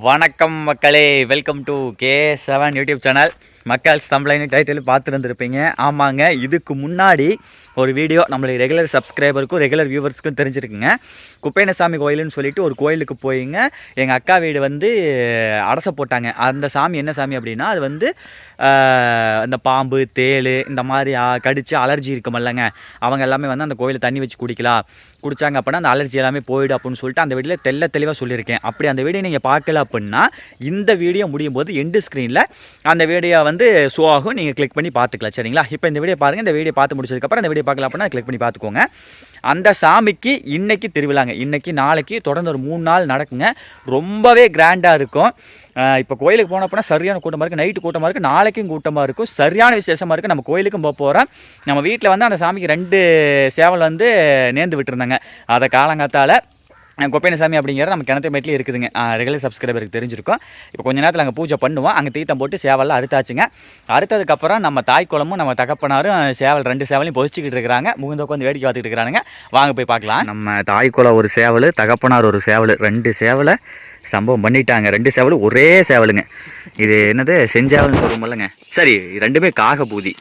வணக்கம் மக்களே, welcome to K7 YouTube channel. மக்கள் தம்ப்ளைன் டைட்டில் பார்த்துருந்துருப்பீங்க. ஆமாங்க, இதுக்கு முன்னாடி ஒரு வீடியோ நம்மளுடைய ரெகுலர் சப்ஸ்கிரைபருக்கும் ரெகுலர் வியூவர்ஸ்க்கும் தெரிஞ்சிருக்குங்க. குப்பேனசாமி கோயிலுன்னு சொல்லிட்டு ஒரு கோயிலுக்கு போயிங்க. எங்கள் அக்கா வீடு வந்து அடசை போட்டாங்க. அந்த சாமி என்ன சாமி அப்படின்னா, அது வந்து இந்த பாம்பு தேள் இந்த மாதிரி கடிச்சு அலர்ஜி இருக்குமல்லங்க, அவங்க எல்லாமே வந்து அந்த கோயிலில் தண்ணி வச்சு குடித்தாங்க அப்படின்னா அந்த அலர்ஜி எல்லாமே போயிடும் அப்படின்னு சொல்லிட்டு அந்த வீடியோவில் தெளிவாக சொல்லியிருக்கேன். அப்படி அந்த வீடியோ நீங்கள் பார்க்கல அப்படின்னா இந்த வீடியோ முடியும் போது எண்டு ஸ்க்ரீனில் அந்த வீடியோ வந்து ஷோ ஆகும், நீங்கள் கிளிக் பண்ணி பார்த்துக்கலாம். சரிங்களா? இப்போ இந்த வீடியோ பாருங்கள். இந்த வீடியோ பார்த்து முடிச்சதுக்கப்புறம் இந்த வீடியோ பார்க்கலாம் அப்படின்னா கிளிக் பண்ணி பார்த்துக்கோங்க. அந்த சாமிக்கு இன்றைக்கி திருவிழாங்க. இன்றைக்கி நாளைக்கு தொடர்ந்து ஒரு 3 நாள் நடக்குங்க. ரொம்பவே கிராண்டாக இருக்கும். இப்போ கோயிலுக்கு போனப்போனா சரியான கூட்டமாக இருக்குது, நைட்டு கூட்டமாக இருக்குது, நாளைக்கும் கூட்டமாக இருக்கும், சரியான விசேஷமாக இருக்குது. நம்ம கோயிலுக்கும் போகிறோம். நம்ம வீட்டில் வந்து அந்த சாமிக்கு 2 சேவல் வந்து நேர்ந்து விட்டுருந்தாங்க. அதை காலங்காத்தால் குப்பேனசாமி அப்படிங்கிறது நம்ம கிணத்துமேட்லேயே இருக்குதுங்க. ரெகுலர் சப்ஸ்கிரைபருக்கு தெரிஞ்சிருக்கும். இப்போ கொஞ்சம் நேரத்தில் அங்கே பூஜை பண்ணுவோம். அங்கே தீர்த்தம் போட்டு சேவல்லாம் அறுத்தாச்சுங்க. அறுத்ததுக்கப்புறம் நம்ம தாய் குளமும் நம்ம தகப்பனாரும் சேவல் 2 சேவலையும் பொதிச்சிக்கிட்டு இருக்கிறாங்க. முகுந்த உட்காந்து வேடிக்கை பார்த்துக்கிட்டு இருக்கிறாங்க. வாங்க போய் பார்க்கலாம். நம்ம தாய் குளம் ஒரு சேவல், தகப்பனார் ஒரு சேவல், 2 சேவலை சம்பவம் பண்ணிட்டாங்க. 2 சேவலும் ஒரே சேவலுங்க. இது என்னது செஞ்சாவல்னு சொல்லுவோம்லங்க. சரி, 2மே காகபூதி.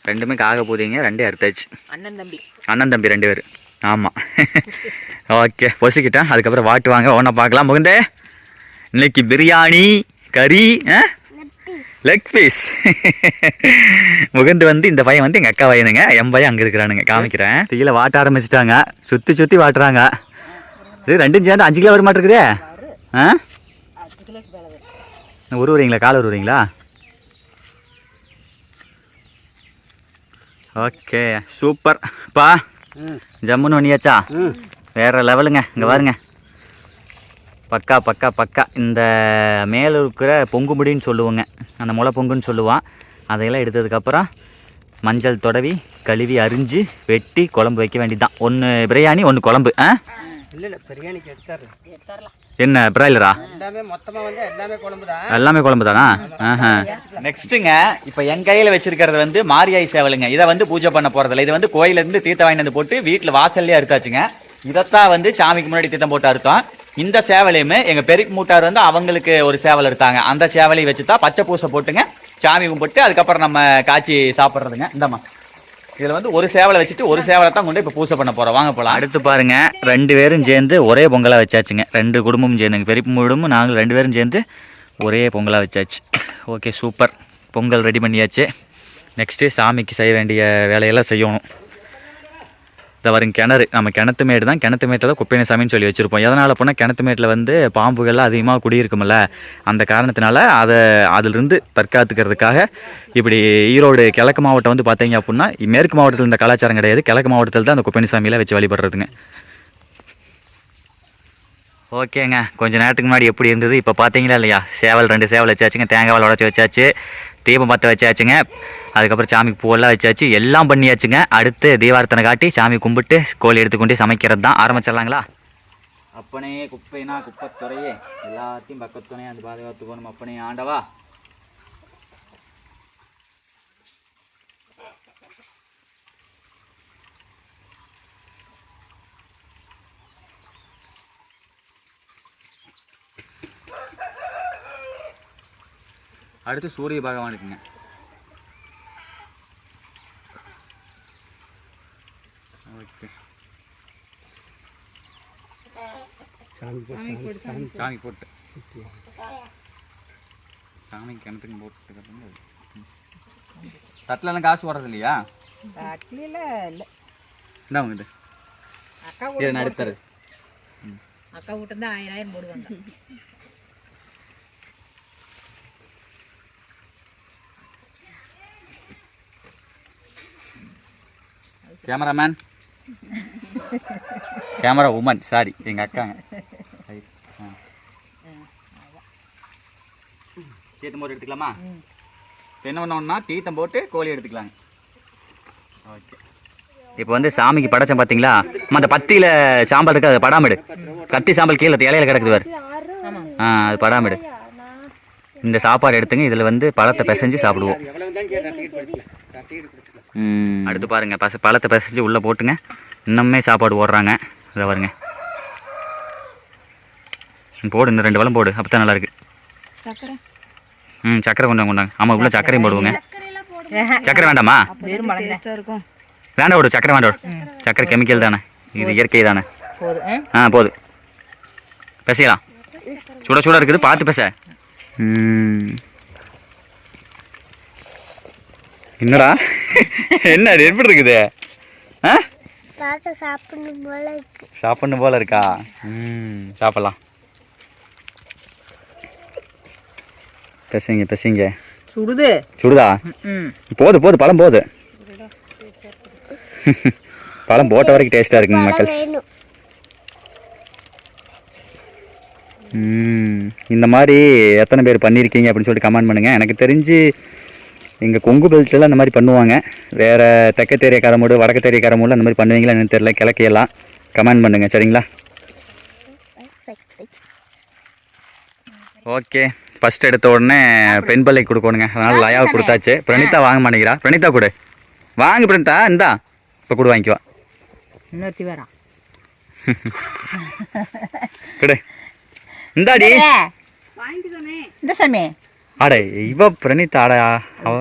2மே காகபூதிங்க. 2 அறுத்தாச்சு. அண்ணன் தம்பி 2 பேர். ஆமாம். ஓகே, பொசிக்கிட்டேன். அதுக்கப்புறம் வாட்டுவாங்க, ஒன்றா பார்க்கலாம். முகுந்தே, இன்னைக்கு பிரியாணி கறி லெக் பீஸ். முகுந்து வந்து இந்த பையன் வந்து எங்கள் அக்கா பையனுங்க. என் பையன் அங்கே இருக்கிறானுங்க, காமிக்கிறேன். கீழே வாட்ட ஆரம்பிச்சிட்டாங்க. சுற்றி வாட்டுறாங்க. இது 2ம் சேர்ந்து 5 கிலோ வர மாட்டேருக்குதே. உருவுறீங்களா? கால் உருவுறீங்களா? ஓகே, சூப்பர் பா. ஜம்முன்னு ஒன்னியாச்சா? வேறு லெவலுங்க. இங்கே பாருங்க, பக்கா. இந்த மேலே இருக்கிற பொங்கு முடின்னு சொல்லுவோங்க, அந்த முளை பொங்குன்னு சொல்லுவான். அதையெல்லாம் எடுத்ததுக்கப்புறம் மஞ்சள் தொடவி கழுவி அரிஞ்சு வெட்டி குழம்பு வைக்க வேண்டியதுதான். 1 பிரியாணி 1 குழம்பு. என்ன பிராய்லரா? எல்லாமே குழம்பு தானா? நெக்ஸ்ட்டுங்க, இப்போ என் கையில் வச்சிருக்கிறது வந்து மாரியாய் சேவலுங்க. இதை வந்து பூஜை பண்ண போகிறதில்ல. இது வந்து கோயிலேருந்து தீர்த்தம் வாங்கிட்டு வந்து போட்டு வீட்டில் வாசல்லே அறுத்தாச்சுங்க. இதைத்தான் வந்து சாமிக்கு முன்னாடி தீர்த்தம் போட்டு அறுத்தோம். இந்த சேவலையுமே எங்கள் பெருக்கு மூட்டார் வந்து அவங்களுக்கு ஒரு சேவல் எடுத்தாங்க. அந்த சேவலையும் வச்சு தான் பச்சை பூசை போட்டுங்க சாமி கும்பிட்டு அதுக்கப்புறம் நம்ம காய்ச்சி சாப்பிட்றதுங்க. இந்தம்மா, இதில் வந்து ஒரு சேவலை வச்சுட்டு ஒரு சேவலை தான் கொண்டு இப்போ பூசை பண்ண போகிறோம். வாங்க போகலாம். அடுத்து பாருங்கள், 2 பேரும் சேர்ந்து ஒரே பொங்கலாக வச்சாச்சுங்க. 2 குடும்பமும் சேர்ந்து, எங்கள் பெரிய குடும்பமும் நாங்கள் 2 பேரும் சேர்ந்து ஒரே பொங்கலாக வச்சாச்சு. Okay, super. பொங்கல் ரெடி பண்ணியாச்சு. நெக்ஸ்ட்டு சாமிக்கு செய்ய வேண்டிய வேலையெல்லாம் செய்யணும். இதை வரும் கிணறு, நம்ம கிணத்து மேடு தான். கிணத்து மேட்டில் தான் குப்பேனசாமின்னு சொல்லி வச்சுருப்போம். எதனால் போனால் கிணத்து மேட்டில் வந்து பாம்புகள்லாம் அதிகமாக குடியிருக்குமில்ல, அந்த காரணத்தினால அதிலிருந்து தற்காத்துக்கிறதுக்காக இப்படி ஈரோடு கிழக்கு மாவட்டம் வந்து பார்த்தீங்க அப்படின்னா, மேற்கு மாவட்டத்தில் இந்த கலாச்சாரம் கிடையாது. கிழக்கு மாவட்டத்தில் தான் அந்த குப்பேனசாமியில் வச்சு வழிபடுறதுங்க. ஓகேங்க, கொஞ்சம் நேரத்துக்கு முன்னாடி எப்படி இருந்தது இப்போ பார்த்தீங்களா இல்லையா? சேவல் 2 சேவல் வச்சாச்சுங்க, தேங்காய் உடச்சி வச்சாச்சு, தீபம் பற்ற வச்சாச்சுங்க, அதுக்கப்புறம் சாமிக்கு பூவெல்லாம் வச்சாச்சு, எல்லாம் பண்ணியாச்சுங்க. அடுத்து தீபார்த்தனை காட்டி சாமி கும்பிட்டு கோழி எடுத்துக்கொண்டு சமைக்கிறது தான். ஆரம்பிச்சிடலாங்களா? அப்பனே குப்பைனா குப்பத்துறையே, எல்லாத்தையும் பக்கத்துணையே அந்த பாதுகாத்துக்கணும். அப்பனே ஆண்டவா. அடுத்து சூரிய பகவானுக்குங்க. ஓகே, சாமி போட்டு சாமி கிணத்துக்கு போட்டு தட்டிலெல்லாம் காசு போடுறது இல்லையா? என்ன உங்ககிட்ட நான் எடுத்துறது. அக்கா விட்டு தான் 1000 போடுவாங்க. கேமராமேன், கேமரா உமன், சாரி, எங்கள் அக்காங்க. தீர்த்தம் போட்டு எடுத்துக்கலாமா? என்ன பண்ணோம்னா தீர்த்தம் போட்டு கோழி எடுத்துக்கலாங்க. ஓகே, இப்போ வந்து சாமிக்கு படைச்சேன் பார்த்தீங்களா? அந்த பத்தியில் சாம்பல் இருக்குது, அது படாமடு. கத்தி சாம்பல் கீழே இலையில கிடக்குது பாரு. அது படாமடு. இந்த சாப்பாடு எடுத்துங்க. இதில் வந்து பழத்தை பிசைஞ்சு சாப்பிடுவோம். அடுத்து பாருங்கள், பழத்தை பிசைஞ்சு உள்ளே போட்டுங்க. இன்னுமே சாப்பாடு ஓடுறாங்க. இதை பாருங்க. போடு, இன்னும் 2 பழம் போடு, அப்போ தான் நல்லாயிருக்கு. சக்கரை சக்கரை கொண்டாங்க. ஆமாம், உள்ள சக்கரையும் போடுவோங்க. சக்கரைலாம் சக்கரை வேண்டாமா? வெறும் டேஸ்ட்டாக இருக்கும். வேண்டாம் விடு, சக்கரை வேண்டாம் விடு. சக்கரை கெமிக்கல் தானே, இது இயற்கை தானே. போதும். போதும். பேசிக்கலாம். சுட சுட இருக்குது, பார்த்து பேச. என்னடா என்ன அது எப்படி இருக்குது? சாப்பிடணும் போல இருக்கா? சாப்பிடலாம். பேசுங்க. சுடுதா? போது பழம் போது. பழம் போட்ட வரைக்கும் டேஸ்ட்டாக இருக்குங்க மக்கள். இந்த மாதிரி எத்தனை பேர் பண்ணியிருக்கீங்க அப்படின்னு சொல்லிட்டு கமெண்ட் பண்ணுங்கள். எனக்கு தெரிஞ்சு எங்கள் கொங்கு பெல்ட்லாம் இந்த மாதிரி பண்ணுவாங்க. வேறு தெற்கத்தேரிய கரமூடு, வடக்கத்தேரிய கரமூடு அந்த மாதிரி பண்ணுவீங்களா என்னன்னு தெரியல. கிழக்கையெல்லாம் கமெண்ட் பண்ணுங்கள், சரிங்களா? ஓகே, ஃபஸ்ட் எடுத்த உடனே பெண் பிள்ளைக்கு கொடுக்கணுங்க. அதனால் லயாவை கொடுத்தாச்சு. பிரணீதா வாங்க மாட்டேங்கிறா. பிரணீதா கொடு. வாங்க பிரணீதா, இந்தா இப்போ கூட வாங்கிக்குவா. இன்னொருத்தி வரா. கொடு. இந்தாடி. இந்த சாமி. ஆட இவ பிரணீதா. ஆடா அவ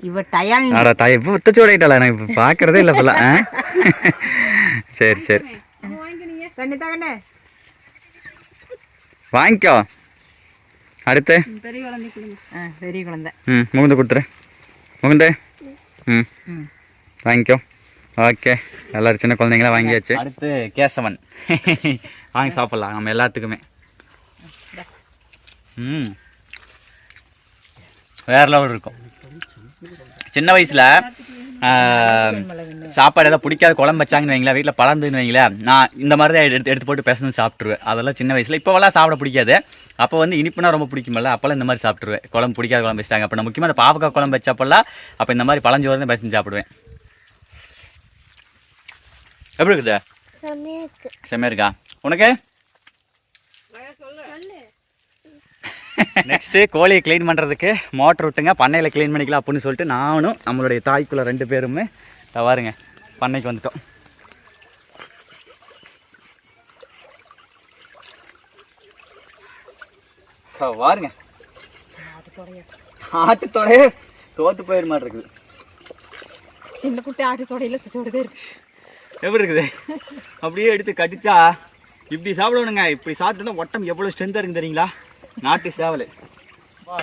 இவ டயால். ஆடா தாய் இப்போ உத்தச்சோடையிட்டாளா? எனக்கு இப்போ பார்க்குறதே இல்லை போல. சரி வாங்கிக்கோ. அடுத்து பெரிய குழந்தை. முகுந்து கொடுத்துரு. முகுந்து வாங்கிக்கோ. ஓகே, எல்லாரும் சின்ன குழந்தைங்களாம் வாங்கியாச்சு. அடுத்து கேசவன். வாங்கி சாப்பிட்லாம் நம்ம எல்லாத்துக்குமே. வேற லெவல் இருக்கும். சின்ன வயசில் சாப்பாடு ஏதாவது பிடிக்காத குழம்பு வச்சாங்கன்னு வைங்களேன், வீட்டில் பழந்துன்னு வைங்களேன், நான் இந்த மாதிரி தான் எடுத்து போட்டு பேசணும் சாப்பிட்ருவேன். அதெல்லாம் சின்ன வயசில். இப்போவெல்லாம் சாப்பிட பிடிக்காது. அப்போ வந்து இனிப்புனா ரொம்ப பிடிக்குமில்ல, அப்போல்லாம் இந்த மாதிரி சாப்பிட்ருவேன். குழம்பு பிடிக்காத குழம்பு வச்சிட்டாங்க அப்போ நான் முக்கியமாக அந்த பாவக்காய் குழம்பு வச்சப்பெல்லாம் அப்போ இந்த மாதிரி பழஞ்சோறு தான் பேசி சாப்பிடுவேன். எப்படி இருக்குது? செம்மையா இருக்கா உனக்கு? நெக்ஸ்ட்டு கோழியை க்ளீன் பண்ணுறதுக்கு மோட்டர் விட்டுங்க, பண்ணையில் க்ளீன் பண்ணிக்கலாம் அப்படின்னு சொல்லிட்டு நானும் நம்மளுடைய தாய்க்குள்ள 2 பேருமே பாருங்க பண்ணைக்கு வந்துட்டோம். பாருங்க ஆட்டுத்தொடைய தோத்து போயிட மாதிரி இருக்குது. சின்ன குட்டி ஆட்டுத்தொடையில சோடுதே இருக்கு. எப்படி இருக்குது? அப்படியே எடுத்து கடிச்சா இப்படி சாப்பிடணுங்க. இப்படி சாப்பிட்டுனா ஒட்டம் எவ்வளோ ஸ்ட்ரென்த்தாக இருக்குன்னு தெரியுங்களா? நாட்டு சேவல்.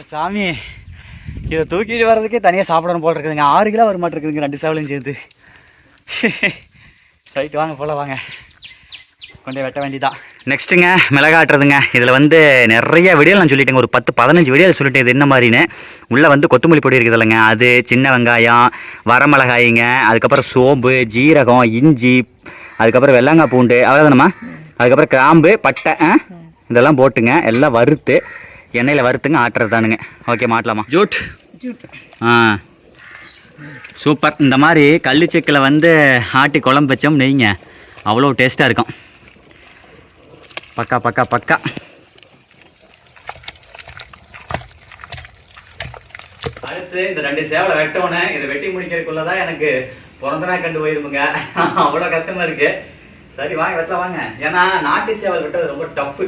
சாமி, இதை தூக்கிட்டு வர்றதுக்கே தனியாக சாப்பிடணும் போல் இருக்குதுங்க. 6 கிலோ வர மாட்டிருக்குதுங்க 2 சேவலையும் சேர்ந்து. ரைட்டு வாங்க போல, வாங்க கொண்டே வெட்ட வேண்டியதான். நெக்ஸ்ட்டுங்க மிளகாட்டுறதுங்க. இதில் வந்து நிறைய விடியல் நான் சொல்லிட்டேங்க, ஒரு 10-15 விடியல் சொல்லிட்டேன். இது என்ன மாதிரின்னு உள்ளே வந்து கொத்தமல்லி பொடி இருக்குது இல்லைங்க, அது, சின்ன வெங்காயம், வரமிளகாய்ங்க, அதுக்கப்புறம் சோம்பு, ஜீரகம், இஞ்சி, அதுக்கப்புறம் வெள்ளங்காய் பூண்டு, அவ்வளோதானம்மா. அதுக்கப்புறம் கிராம்பு, பட்டை, இதெல்லாம் போட்டுங்க எல்லாம் வறுத்து எண்ணெயில் வறுத்துங்க ஆட்டுறது தானுங்க. ஓகே, மாட்டலாமா? ஜூட். சூப்பர். இந்த மாதிரி கல்லுச்செக்கில் வந்து ஆட்டி குழம்பு வச்சோம் நெய்ங்க, அவ்வளோ டேஸ்ட்டாக இருக்கும். பக்கா. அடுத்து இந்த 2 சேவலை வெட்டோன்னு இதை வெட்டி முடிக்கிறதுக்குள்ளதான் எனக்கு பிறந்தனா கண்டு போயிருமுங்க. அவ்வளோ கஷ்டமா இருக்கு. சரி வாங்க வெட்டலாம் வாங்க. ஏன்னா நாட்டு சேவல் வெட்டுறது ரொம்ப டஃப்பு.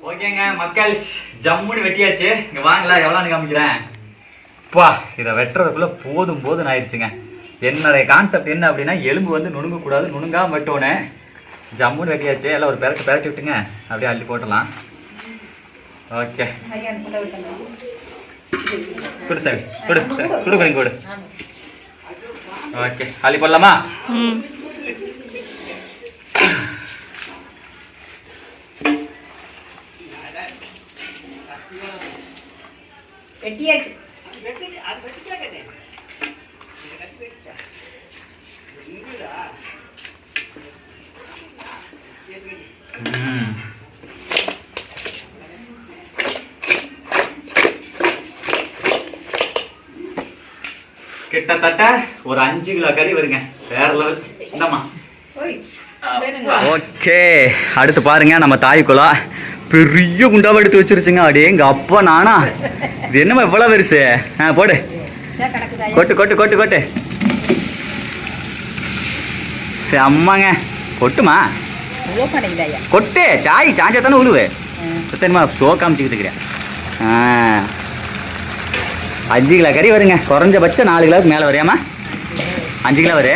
ஓகேங்க மக்கள், ஜம்முன்னு வெட்டியாச்சு. இங்க வாங்கலாம் எவ்வளோன்னு காமிக்கிறேன். அப்பா இதை வெட்டுறதுக்குள்ளே போதும் ஆயிடுச்சுங்க. என்னுடைய கான்செப்ட் என்ன அப்படின்னா எலும்பு வந்து நுணுங்கக்கூடாது, நுணுங்காமல் வெட்டோன்னே ஜம்முன்னு வெட்டியாச்சு. எல்லாம் ஒரு பெரட்டி விட்டுங்க, அப்படியே அள்ளி போட்டலாம். ஓகே கொடு சாமி, கொடு கொஞ்சம் கொடு. ஓகே அள்ளி போடலாமா? கிட்டத்தட்ட ஒரு 5 கிலோ கறி வருங்க. வேற லெவல். இந்தம்மா. ஓகே அடுத்து பாருங்க, நம்ம தாய் குலம் பெரிய குண்டாவை எடுத்து வச்சிருச்சுங்க. அப்படியே எங்க அப்பா நானா இது என்னமா இவ்வளவு பெருசு? போடு, கொட்டு கொட்டு கொட்டு கொட்டு. செம்மங்க, கொட்டுமா கொட்டு. சாய் சாஞ்சா தானே உழுவு. சுத்தமா சோ காமிச்சுக்கிட்டு இருக்கிறேன். 5 கிலோ கறி வருங்க. குறைஞ்சபட்சம் 4 கிலோவுக்கு மேலே வரையாமா? 5 கிலோ வரு.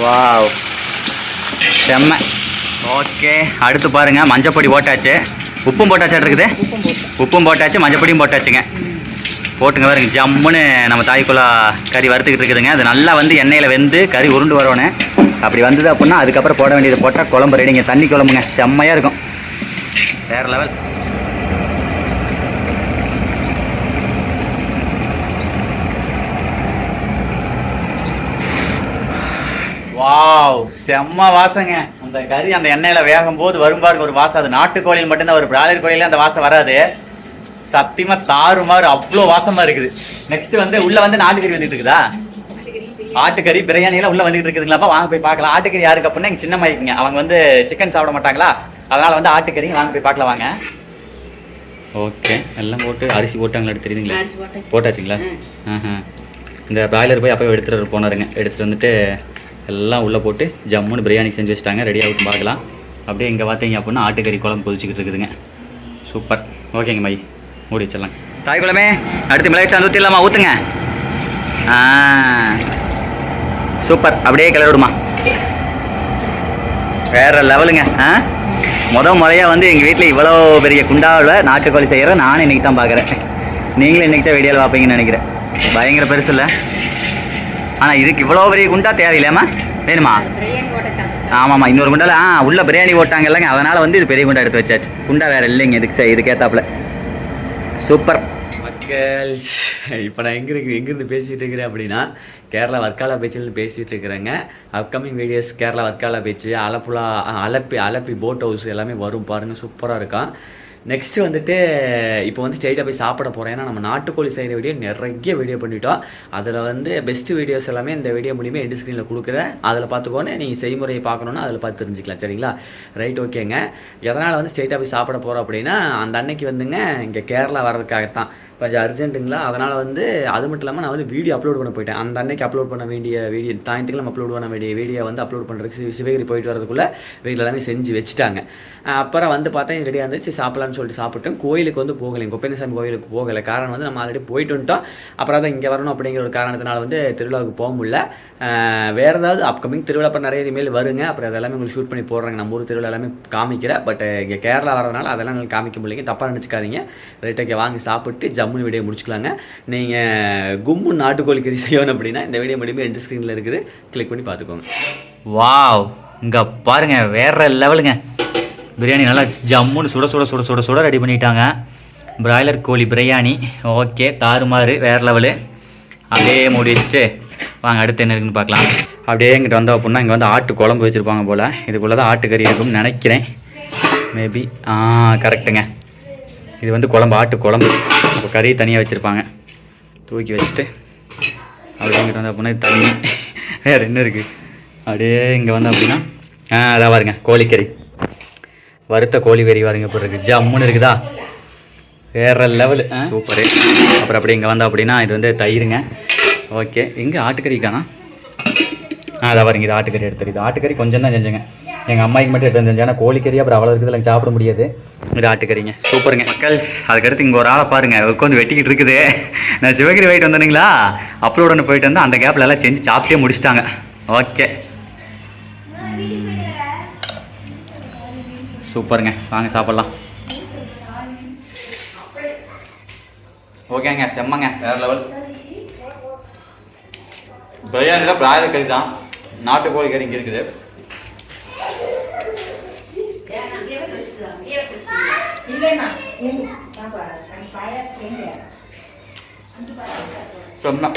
வாவ் செம்ம. ஓகே அடுத்து பாருங்க, மஞ்சப்பொடி போட்டாச்சு, உப்பும் போட்டாச்சா இருக்குது. உப்பும் போட்டாச்சு, மஞ்சப்பொடியும் போட்டாச்சுங்க. போட்டுங்க பாருங்க, ஜம்முன்னு நம்ம தாய்க்குள்ளா கறி வறுத்துக்கிட்டு இருக்குதுங்க. அது நல்லா வந்து எண்ணெயில் வெந்து கறி உருண்டு வரணும். அப்படி வந்தது அப்படின்னா அதுக்கப்புறம் போட வேண்டியது போட்டால் குழம்பு ரெடிங்க. தண்ணி குழம்புங்க, செம்மையாக இருக்கும். வேறு லெவல். வாவ் செம்ம வாசங்க. அந்த கறி அந்த எண்ணெயில் வேகும் போது வரும்பாருக்கு ஒரு வாசம். அது நாட்டுக்கோழியில் மட்டும்தான், ஒரு பிராய்லர் கோழியில அந்த வாசம் வராது. சத்தியமா தாறுமாறு அவ்வளோ வாசமா இருக்குது. நெக்ஸ்ட் வந்து உள்ள வந்து நாட்டுக்கறி வந்துட்டு இருக்குதா? ஆட்டுக்கறி பிரியாணியெல்லாம் உள்ள வந்துட்டு இருக்குதுங்களாப்பா? வாங்க போய் பார்க்கலாம். ஆட்டுக்கறி யாருக்கு அப்படின்னா எங்க சின்ன மைக்குங்க, அவங்க வந்து சிக்கன் சாப்பிட மாட்டாங்களா, அதனால வந்து ஆட்டுக்கறி வாங்க போய் பார்க்கலாம் வாங்க. ஓகே எல்லாம் போட்டு அரிசி போட்டாங்களா தெரியுதுங்களா? போட்டாச்சுங்களா? இந்த பிராய்லர் போய் அப்போ எடுத்துகிட்டு போனாருங்க. எடுத்துகிட்டு வந்துட்டு எல்லாம் உள்ளே போட்டு ஜம்முன்னு பிரியாணி செஞ்சு வச்சுட்டாங்க. ரெடி ஆகிட்டு பார்க்கலாம். அப்படியே இங்கே பார்த்தீங்க அப்படின்னா ஆட்டுக்கறி குழம்பு கொதிச்சுக்கிட்டு இருக்குதுங்க. சூப்பர். ஓகேங்க மை, மூடி வச்சிடலாம். தாய் குழம்பே அடுத்து மிளகு சாந்து ஊற்றிடலாமா? ஊற்றுங்க. சூப்பர். அப்படியே கிளறி விடுமா. வேறு லெவலுங்க. முறையாக வந்து எங்கள் வீட்டில் இவ்வளோ பெரிய குண்டாவில் நாட்டுக்கோழி செய்கிற நானும் இன்றைக்கி தான் பார்க்குறேன். நீங்களும் இன்றைக்கி தான் வீடியோவில் பார்ப்பீங்கன்னு நினைக்கிறேன். பயங்கர பெருசு இல்லை, ஆனால் இதுக்கு இவ்வளோ பெரிய குண்டா தேவையில்லையாம்மா? வேணுமா? ஆமாம்மா, இன்னொரு குண்டாவில் உள்ள பிரியாணி போட்டாங்க இல்லைங்க, அதனால் வந்து இது பெரிய குண்டா எடுத்து வச்சாச்சு. குண்டா வேறு இல்லைங்க இதுக்கு ஏற்றாப்புல. சூப்பர் மக்கள். இப்போ நான் எங்கேருந்து பேசிகிட்டு இருக்கிறேன் அப்படின்னா கேரளா வர்க்காலா பீச்சில் பேசிகிட்டு இருக்கிறேங்க. Upcoming videos Kerala Varkala beach, Alleppey boat house எல்லாமே வரும் பாருங்கள். சூப்பராக இருக்கான். நெக்ஸ்ட்டு வந்துட்டு இப்போ வந்து ஸ்ட்ரெயிட்டாக போய் சாப்பிட போகிறேன். ஏன்னா நம்ம நாட்டுக்கோழி செய்கிற வீடியோ நிறைய வீடியோ பண்ணிட்டோம். அதில் வந்து பெஸ்ட்டு வீடியோஸ் எல்லாமே இந்த வீடியோ மூலியமாக எண்டு ஸ்க்ரீனில் கொடுக்குறேன். அதில் பார்த்துக்கோன்னு நீங்கள் செய்முறையை பார்க்கணுன்னா அதில் பார்த்து தெரிஞ்சுக்கலாம். சரிங்களா? ரைட், ஓகேங்க. எதனால் வந்து ஸ்ட்ரெயிட்டாக போய் சாப்பிட போகிறோம் அப்படின்னா அந்த அன்னைக்கு வந்துங்க இங்கே கேரளா வர்றதுக்காகத்தான். கொஞ்சம் அர்ஜென்ட்டுங்களா, அதனால் வந்து அது மட்டும் இல்லாமல் நான் வந்து வீடியோ அப்லோட் பண்ண போயிட்டேன். அந்த அன்னைக்கு அப்லோட் பண்ண வேண்டிய வீடியோ சாயந்தரம் அப்லோட் பண்ண வேண்டிய வீடியோ வந்து அப்லோட் பண்ணுறதுக்கு சிவகிரி போயிட்டு வரதுக்குள்ளே வீட்டில் எல்லாமே செஞ்சு வச்சுட்டாங்க. அப்புறம் வந்து பார்த்தா இது ரெடியாக இருந்துச்சு, சாப்பிட்லான்னு சொல்லிட்டு சாப்பிட்டோம். கோயிலுக்கு வந்து போகலை, கொப்பேனசாமி கோயிலுக்கு போகலை. காரணம் வந்து நம்ம ஆல்ரெடி போயிட்டு வந்துட்டோம். அப்புறம் தான் இங்கே வரணும் அப்படிங்கிற ஒரு காரணத்தினால வந்து திருவிழாவுக்கு போக முடியல. வேறு ஏதாவது அப்கமிங் திருவிழா அப்புறம் நிறைய இனிமேல் வருங்க. அப்புறம் அதெல்லாமே உங்களுக்கு ஷூட் பண்ணி போடுறாங்க. நம்ம ஊர் திருவிழா எல்லாமே காமிக்கிறேன். பட் இங்கே கேரளா வரதுனால அதெல்லாம் எங்களுக்கு காமிக்க முடியலைங்க. தப்பாக நினச்சிக்காதீங்க. Right, okay. வாங்கி சாப்பிட்டு ஜம்முன்னு வீடியோ முடிச்சுக்கலாங்க. நீங்கள் கும்மு நாட்டுக்கோழி கறி செய்யணும் அப்படின்னா இந்த வீடியோ முடியுமே எண்ட் ஸ்க்ரீனில் இருக்குது, கிளிக் பண்ணி பார்த்துக்கோங்க. வாவ், இங்கே பாருங்கள் வேறு லெவலுங்க. பிரியாணி நல்லா ஜம்முன்னு சுட சுட சுட சுட சுட ரெடி பண்ணிட்டாங்க. பிராய்லர் கோழி பிரியாணி. ஓகே, தாறுமாறு வேறு லெவலு. அப்படியே மூடி வச்சுட்டு வாங்க அடுத்து என்ன இருக்குன்னு பார்க்கலாம். அப்படியே இங்கிட்ட வந்தோம் அப்படின்னா இங்கே வந்து ஆட்டு குழம்பு வச்சுருப்பாங்க போல். இதுக்குள்ளே தான் ஆட்டுக்கறி இருக்கும்னு நினைக்கிறேன். மேபி கரெக்டுங்க. இது வந்து குழம்பு, ஆட்டு குழம்பு. இப்போ கறி தனியாக வச்சுருப்பாங்க. தூக்கி வச்சுட்டு அப்படியே இங்கிட்ட வந்தோம் அப்படின்னா தண்ணி வேறு என்ன இருக்குது. அப்படியே இங்கே வந்தோம் அப்படின்னா அதான் பாருங்க கோழிக்கறி, வறுத்த கோழி கறி பாருங்க இப்போ இருக்குது. ஜம்முன்னு இருக்குதா, வேறு லெவலு. சூப்பரு. அப்புறம் அப்படியே இங்கே வந்தோம் அப்படின்னா இது வந்து தயிருங்க. ஓகே, எங்கே ஆட்டுக்கறி காணா? அதான் பாருங்க, இது ஆட்டுக்கறி எடுத்துருக்கு. ஆட்டுக்கறி கொஞ்சம் தான் செஞ்சேங்க. எங்கள் அம்மாய்க்கு மட்டும் எடுத்து வந்துச்சு. ஏன்னா கோழிக்கறி அப்புறம் அவ்வளோ இருக்குது எனக்கு சாப்பிட முடியாது. இது ஆட்டுக்கறிங்க சூப்பருங்க மக்கள். அதுக்கடுத்து இங்கே ஒரு ஆளை பாருங்கள் உட்காந்து வெட்டிக்கிட்டு இருக்குது. நான் சிவகிரி போயிட்டு வந்தேனுங்களா, அப்லோட் ஒன்று போயிட்டு வந்தேன். அந்த கேப்பில் எல்லாம் செஞ்சு சாப்பிட்டே முடிச்சிட்டாங்க. ஓகே சூப்பருங்க, வாங்க சாப்பிட்லாம். ஓகேங்க, செம்மங்க, வேறு லெவல். பிரியாணியில் பிராய்லர் கறி தான், நாட்டுக்கோழி கறி இங்கே இருக்குது. சொன்னா